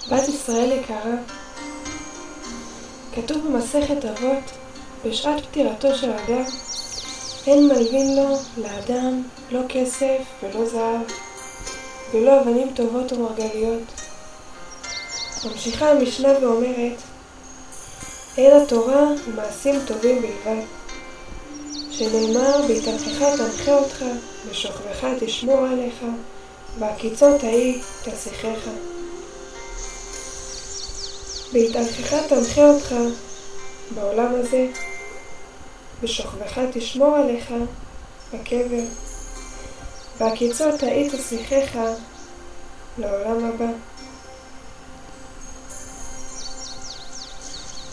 בת ישראל יקרה, כתוב במסכת אבות, בשעת פטירתו של אדם, אין מלווין לו לאדם לא כסף ולא זהב, ולא אבנים טובות ומרגליות. ממשיכה המשנה ואומרת, אין התורה ומעשים טובים בלבד, שנאמר, בהתהלכך תנחה אותך, בשוכבך תשמור עליך, בהקיצות ההיא תשיחך. בהתהלכך תנחה אותך בעולם הזה, בשוכבך תשמור עליך בקבר, בהקיצות ההיא תשיחך לעולם הבא.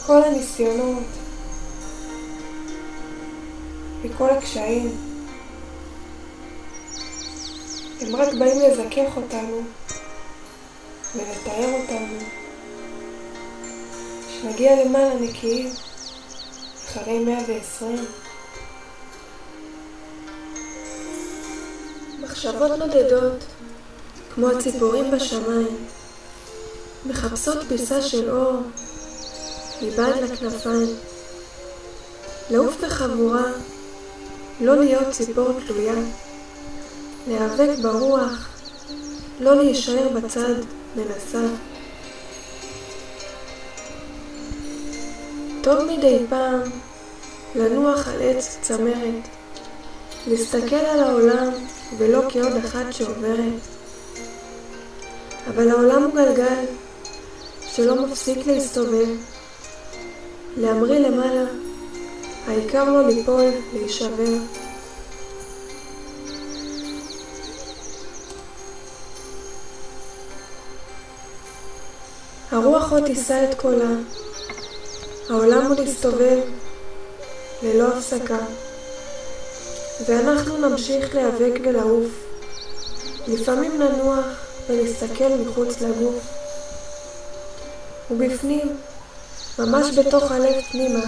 כל הניסיונות וכל הקשיים הם רק באים לזכך אותנו ולתאר אותנו, שנגיע למעלה נקיים אחרי 120. מחשבות נודדות כמו הציפורים בשמיים מחפשות פיסה של אור מבעד לכנפיים, לעוף בחבורה, לא להיות ציפור תלויה, להיאבק ברוח, לא להישאר בצד מנסה. טוב מדי פעם לנוח על עץ צמרת, להסתכל על העולם ולא כעוד אחת שעוברת. אבל העולם הוא גלגל שלא מפסיק להסתובב, להמריא למעלה, העיקר לא ליפול, להישבר. הרוח עוד תישא את קולה, העולם עוד יסתובב ללא הפסקה, ואנחנו נמשיך להיאבק ולעוף. לפעמים ננוח ונסתכל מחוץ לגוף, ובפנים, ממש בתוך הלב פנימה,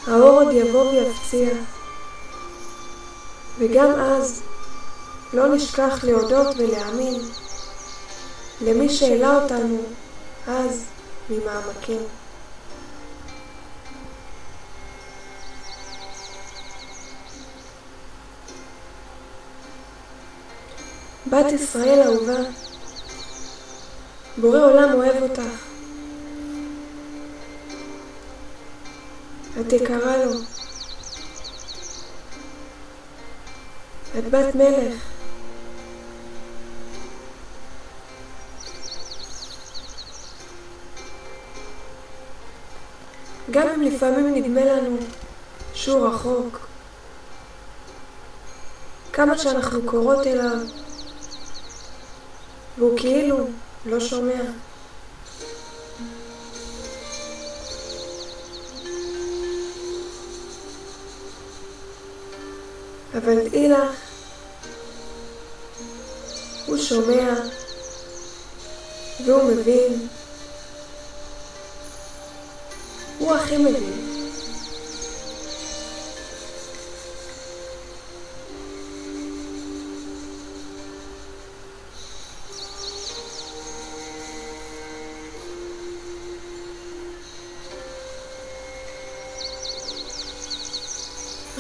האור עוד יבוא ויפציע. וגם אז לא נשכח להודות ולהאמין למי שהעלה אותנו אז ממעמקים. בת ישראל אהובה, בורא עולם אוהב אותך. את יקרה לו. את בת מלך. גם אם לפעמים נדמה לנו שהוא רחוק, כמה שאנחנו קוראות אליו והוא כאילו לא שומע. אבל דעי לך, הוא שומע והוא מבין. הוא הכי מבין.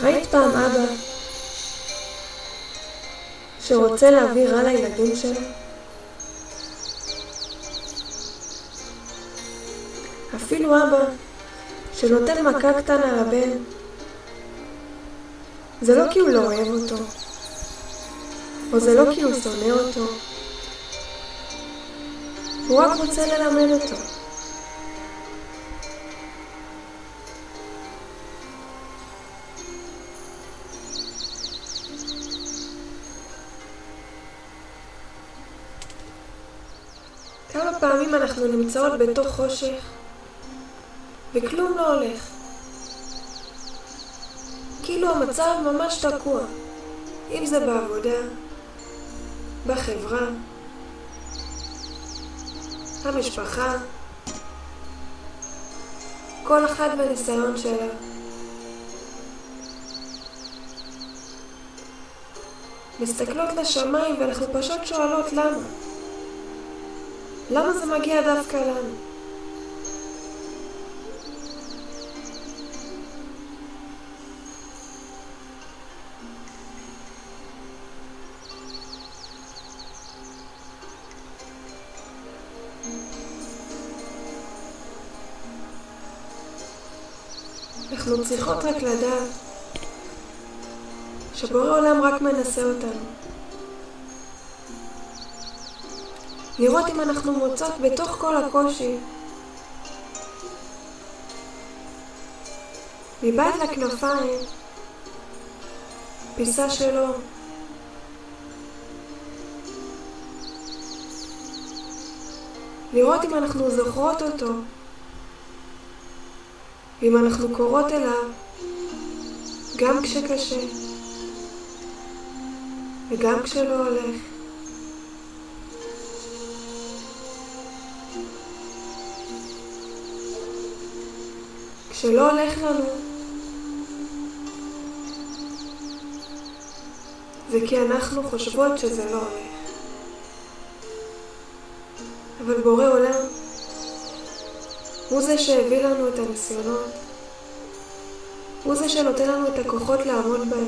ראית פעם אבא שרוצה להביא רע לילדים שלו? אפילו אבא שנותן מכה קטנה לבן, זה לא כי הוא לא אוהב אותו, או זה לא כי הוא שונא אותו, הוא רק רוצה ללמד אותו. כמה פעמים אנחנו נמצאות בתוך חושך וכלום לא הולך, כאילו המצב ממש תקוע, אם זה בעבודה, בחברה, המשפחה, כל אחד בניסיון שלה. מסתכלות לשמיים ואנחנו פשוט שואלות למה. למה זה מגיע דווקא לנו? אנחנו צריכות רק לדעת שבורא עולם רק מנסה אותנו. לראות אם אנחנו מוצאות בתוך כל הקושי, מבית לכנפיים, פיסה שלו. לראות אם אנחנו זוכרות אותו, ואם אנחנו קוראות אליו, גם כשקשה, וגם כשלא הולך. כשלא הולך לנו, זה כי אנחנו חושבות שזה לא הולך. אבל בורא עולם הוא זה שהביא לנו את הניסיונות, הוא זה שנותן לנו את הכוחות לעמוד בהם.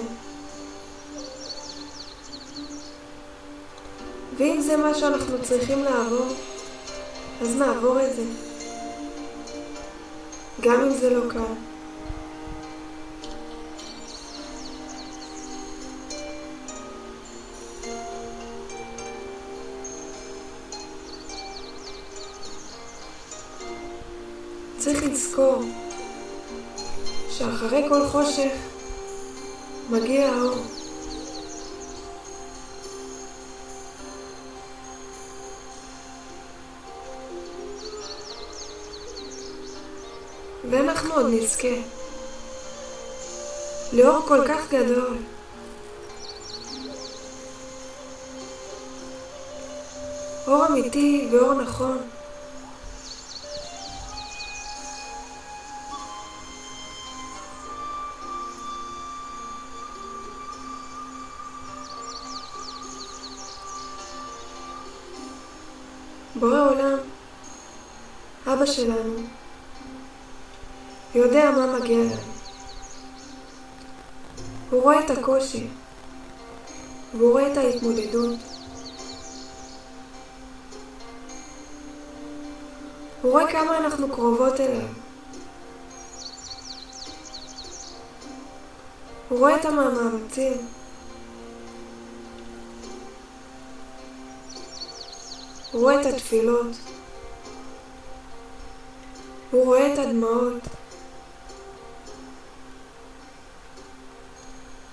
ואם זה מה שאנחנו צריכים לעבור, אז נעבור את זה, גם אם זה לא קל. צריך לזכור שאחרי כל חושך מגיע האור. ואנחנו עוד נזכה לאור כל כך גדול. אור אמיתי ואור נכון. בורא עולם, אבא שלנו, יודע מה מגיע לנו. הוא רואה את הקושי, והוא רואה את ההתמודדות. הוא רואה כמה אנחנו קרובות אליו. הוא רואה את המאמצים. הוא רואה את התפילות. הוא רואה את הדמעות.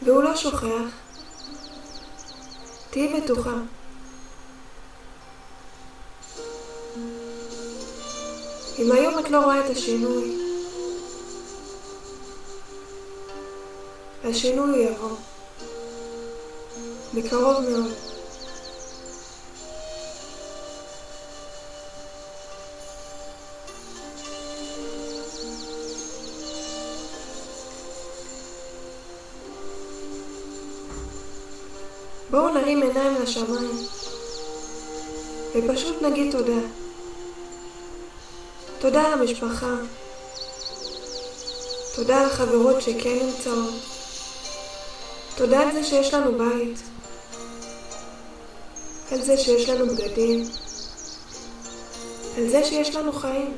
והוא לא שוכח. תהי בטוחה. אם היום את לא רואה את השינוי, השינוי יבוא. בקרוב מאוד. בואו נרים עיניים לשמיים ופשוט נגיד תודה. תודה למשפחה, תודה לחברות שכן נמצאות, תודה על זה שיש לנו בית, על זה שיש לנו בגדים, על זה שיש לנו חיים.